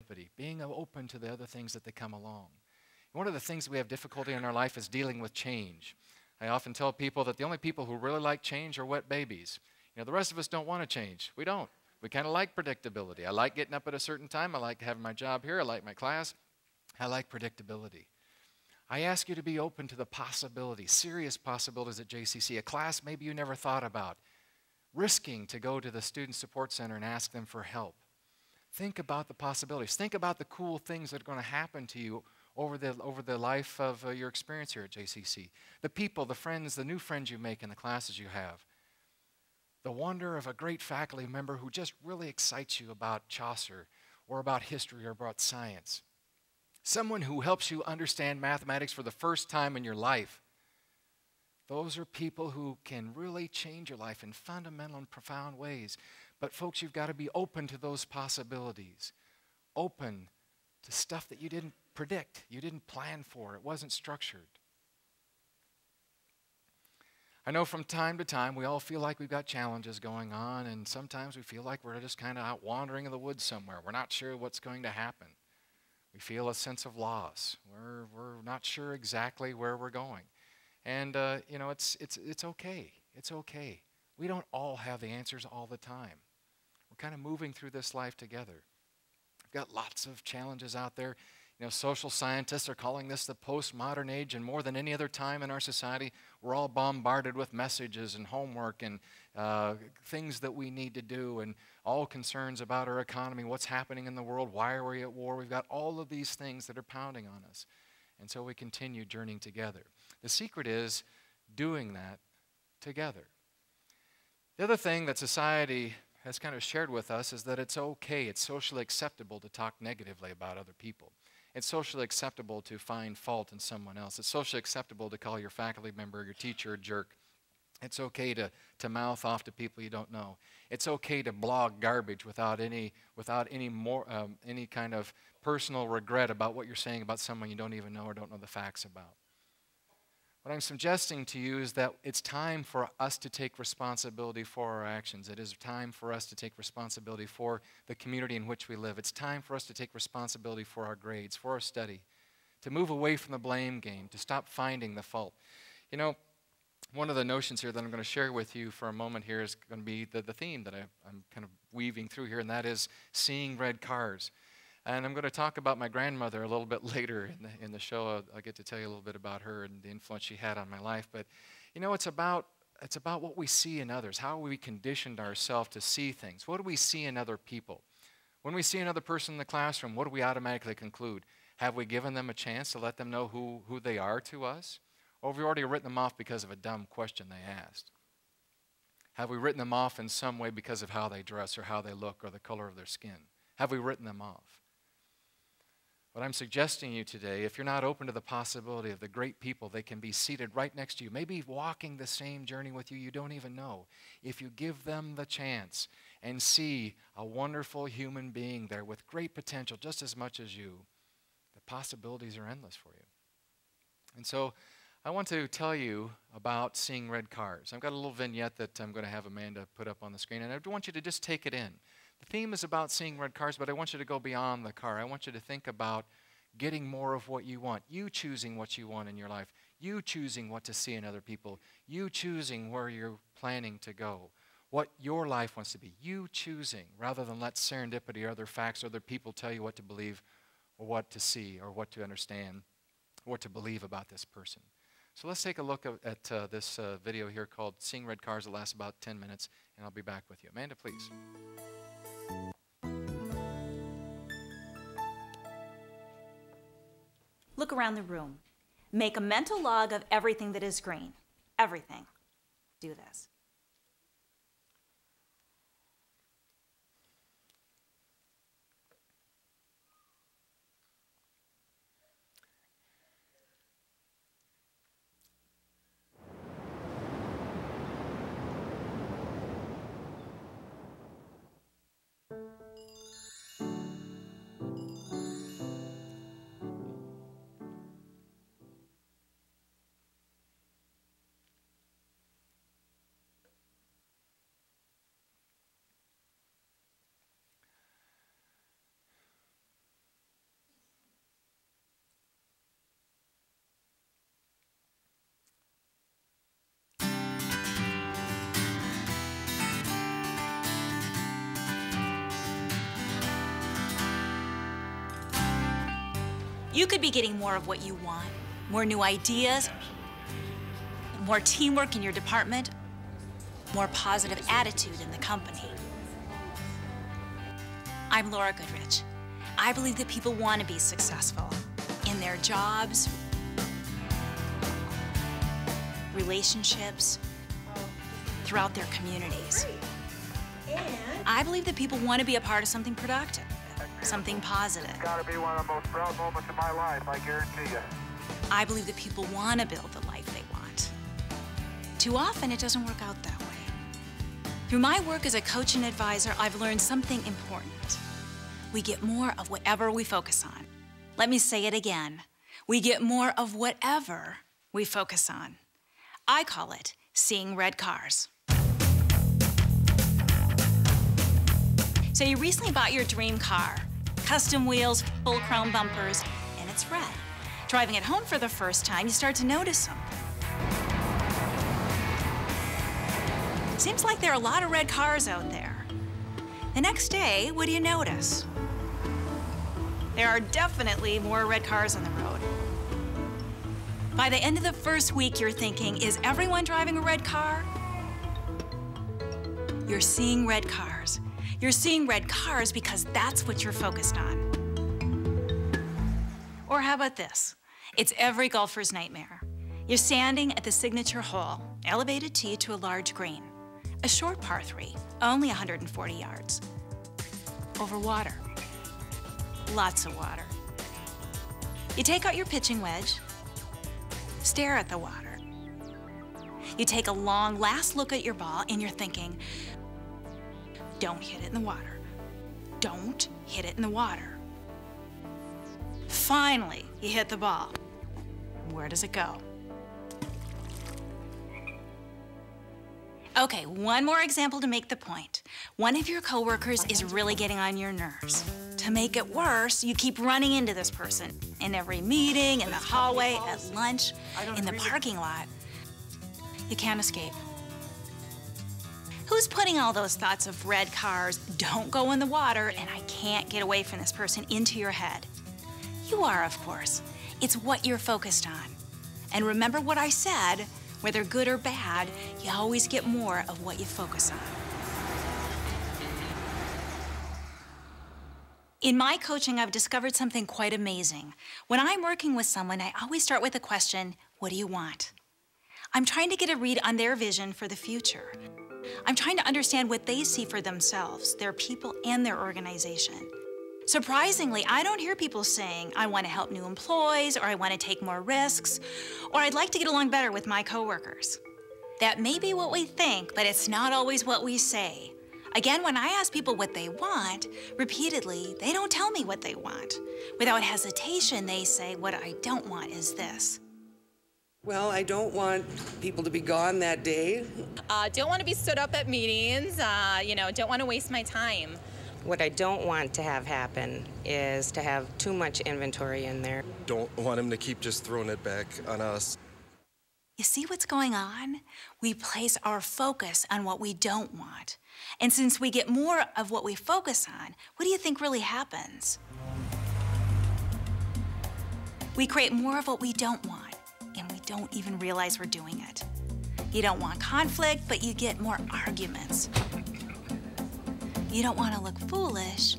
serendipity, being open to the other things that they come along. One of the things we have difficulty in our life is dealing with change. I often tell people that the only people who really like change are wet babies. The rest of us don't want to change. We don't. We kind of like predictability. I like getting up at a certain time. I like having my job here. I like my class. I like predictability. I ask you to be open to the possibilities, serious possibilities at JCC, a class maybe you never thought about, risking to go to the Student Support Center and ask them for help. Think about the possibilities. Think about the cool things that are going to happen to you over the life of your experience here at JCC. The people, the friends, the new friends you make in the classes you have. The wonder of a great faculty member who just really excites you about Chaucer or about history or about science. Someone who helps you understand mathematics for the first time in your life. Those are people who can really change your life in fundamental and profound ways. But folks, you've got to be open to those possibilities. Open to stuff that you didn't predict, you didn't plan for, it wasn't structured. I know from time to time we all feel like we've got challenges going on, and sometimes we feel like we're just kind of out wandering in the woods somewhere. We're not sure what's going to happen. We feel a sense of loss. We're not sure exactly where we're going. And, it's okay. It's okay. We don't all have the answers all the time. We're kind of moving through this life together. We've got lots of challenges out there. Social scientists are calling this the postmodern age, and more than any other time in our society, we're all bombarded with messages and homework and things that we need to do, and all concerns about our economy, what's happening in the world, why are we at war? We've got all of these things that are pounding on us, and so we continue journeying together. The secret is doing that together. The other thing that society has kind of shared with us is that it's okay, it's socially acceptable to talk negatively about other people. It's socially acceptable to find fault in someone else. It's socially acceptable to call your faculty member, your teacher a jerk. It's okay to mouth off to people you don't know. It's okay to blog garbage without any kind of personal regret about what you're saying about someone you don't even know or don't know the facts about. What I'm suggesting to you is that it's time for us to take responsibility for our actions. It is time for us to take responsibility for the community in which we live. It's time for us to take responsibility for our grades, for our study, to move away from the blame game, to stop finding the fault. One of the notions here that I'm going to share with you for a moment here is going to be the theme that I'm kind of weaving through here, and that is seeing red cars. And I'm going to talk about my grandmother a little bit later in the show. I'll get to tell you a little bit about her and the influence she had on my life. But, it's about what we see in others, how we conditioned ourselves to see things. What do we see in other people? When we see another person in the classroom, what do we automatically conclude? Have we given them a chance to let them know who they are to us? Or have we already written them off because of a dumb question they asked? Have we written them off in some way because of how they dress or how they look or the color of their skin? Have we written them off? What I'm suggesting to you today, if you're not open to the possibility of the great people, they can be seated right next to you, maybe walking the same journey with you don't even know. If you give them the chance and see a wonderful human being there with great potential just as much as you, the possibilities are endless for you. And so I want to tell you about seeing red cars. I've got a little vignette that I'm going to have Amanda put up on the screen, and I want you to just take it in. The theme is about seeing red cars, but I want you to go beyond the car. I want you to think about getting more of what you want, you choosing what you want in your life, you choosing what to see in other people, you choosing where you're planning to go, what your life wants to be, you choosing, rather than let serendipity or other facts or other people tell you what to believe or what to see or what to understand, what to believe about this person. So let's take a look at this video here called Seeing Red Cars. It lasts about 10 minutes, and I'll be back with you. Amanda, please. Look around the room. Make a mental log of everything that is green. Everything. Do this. You could be getting more of what you want, more new ideas, more teamwork in your department, more positive attitude in the company. I'm Laura Goodrich. I believe that people want to be successful in their jobs, relationships, throughout their communities. I believe that people want to be a part of something productive, something positive. It's got to be one of the most proud moments of my life, I guarantee you. I believe that people want to build the life they want. Too often, it doesn't work out that way. Through my work as a coach and advisor, I've learned something important. We get more of whatever we focus on. Let me say it again. We get more of whatever we focus on. I call it seeing red cars. So you recently bought your dream car, custom wheels, full chrome bumpers, and it's red. Driving it home for the first time, you start to notice something. Seems like there are a lot of red cars out there. The next day, what do you notice? There are definitely more red cars on the road. By the end of the first week, you're thinking, is everyone driving a red car? You're seeing red cars. You're seeing red cars because that's what you're focused on. Or how about this? It's every golfer's nightmare. You're standing at the signature hole, elevated tee to a large green. A short par 3, only 140 yards. Over water. Lots of water. You take out your pitching wedge, stare at the water. You take a long last look at your ball and you're thinking, don't hit it in the water. Don't hit it in the water. Finally, you hit the ball. Where does it go? Okay, one more example to make the point. One of your coworkers is really getting on your nerves. To make it worse, you keep running into this person in every meeting, in the hallway, at lunch, in the parking lot. You can't escape. Who's putting all those thoughts of red cars, don't go in the water, and I can't get away from this person into your head? You are, of course. It's what you're focused on. And remember what I said, whether good or bad, you always get more of what you focus on. In my coaching, I've discovered something quite amazing. When I'm working with someone, I always start with the question, what do you want? I'm trying to get a read on their vision for the future. I'm trying to understand what they see for themselves, their people, and their organization. Surprisingly, I don't hear people saying, I want to help new employees, or I want to take more risks, or I'd like to get along better with my coworkers. That may be what we think, but it's not always what we say. Again, when I ask people what they want, repeatedly, they don't tell me what they want. Without hesitation, they say, what I don't want is this. Well, I don't want people to be gone that day. Don't want to be stood up at meetings, don't want to waste my time. What I don't want to have happen is to have too much inventory in there. Don't want him to keep just throwing it back on us. You see what's going on? We place our focus on what we don't want. And since we get more of what we focus on, what do you think really happens? We create more of what we don't want, and we don't even realize we're doing it. You don't want conflict, but you get more arguments. You don't want to look foolish,